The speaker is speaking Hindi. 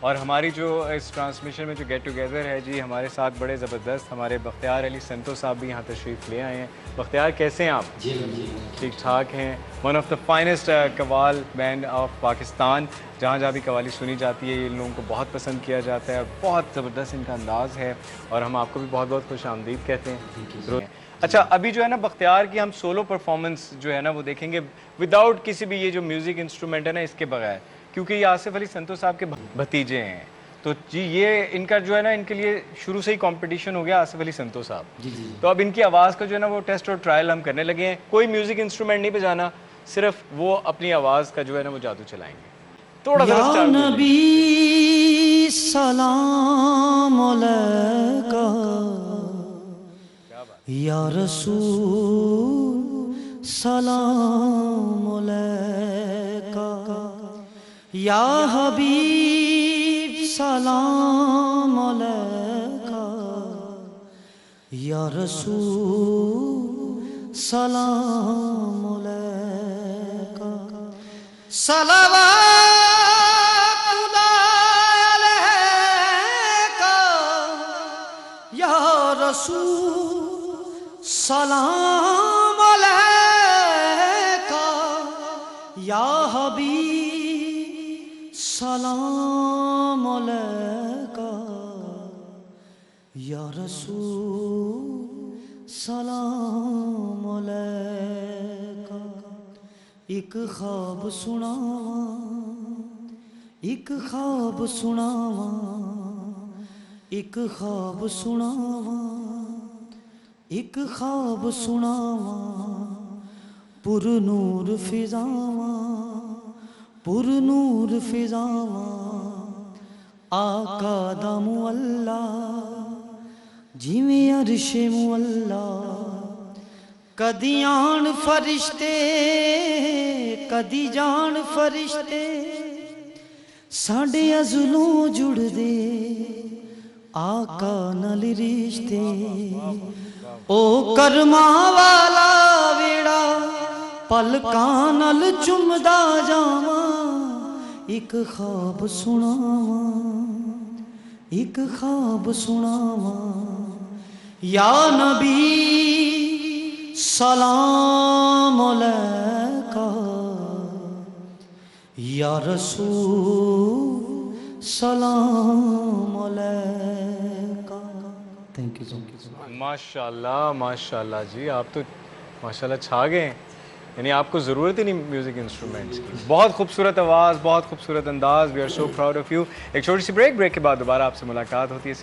और हमारी जो इस ट्रांसमिशन में जो गेट टुगेदर है जी, हमारे साथ बड़े ज़बरदस्त हमारे बख्तियार अली संतो साहब भी यहाँ तशरीफ़ ले आए हैं। बख्तियार, कैसे हैं आप? जी जी ठीक ठाक हैं। One of the finest qawwal band of Pakistan. जहाँ जहाँ भी कव्वाली सुनी जाती है, इन लोगों को बहुत पसंद किया जाता है। बहुत ज़बरदस्त इनका अंदाज़ है और हम आपको भी बहुत बहुत खुश आमदीद कहते हैं। अच्छा, अभी जो है ना बख्तियार की हम सोलो परफॉर्मेंस जो है ना वो देखेंगे विदाउट किसी भी ये जो म्यूज़िक इंस्ट्रूमेंट है ना इसके बगैर, क्योंकि ये आसिफ अली संतो साहब के भतीजे हैं। तो जी ये इनका जो है ना इनके लिए शुरू से ही कंपटीशन हो गया आसिफ अली संतो साहब। जी जी तो अब इनकी आवाज़ का जो है ना वो टेस्ट और ट्रायल हम करने लगे हैं। कोई म्यूजिक इंस्ट्रूमेंट नहीं बजाना, सिर्फ वो अपनी आवाज़ का जो है ना वो जादू चलाएंगे। थोड़ा सा या नबी सलाम अलैका, या रसूल सलाम अलैका, या हबीब सलाम अलैका, या रसूल सलाम अलैका। सलावतुल्लाह अलैका या रसूल सलाम अलैका, या हबीब सलाम अलैका, या रसूल सलाम अलैका। एक ख्वाब सुनावा, एक ख्वाब सुनावा, एक ख्वाब सुनावा, एक ख्वाब सुनावा, पुरनूर फिजावा, पुरनूर फिजावा, आका दा मुअल्ला जिवें अरशे मुअल्ला। कदी आन फरिश्ते, कदी जान फरिश्ते, साडे अज़लों जुड़दे आका नाल रिश्ते। ओ कर्मा वाला वेड़ा पलकां नाल चुमदा जावां, एक ख्वाब सुनावां, एक ख्वाब सुनावां। या नबी सलाम अलैका, या रसूल सलाम अलैका। Thank you so much. माशाल्लाह माशाल्लाह जी, आप तो माशाल्लाह छा गए। यानी आपको ज़रूरत ही नहीं म्यूज़िक इंस्ट्रूमेंट्स की। बहुत खूबसूरत आवाज़, बहुत खूबसूरत अंदाज़। We are so proud of you. एक छोटी सी ब्रेक के बाद दोबारा आपसे मुलाकात होती है।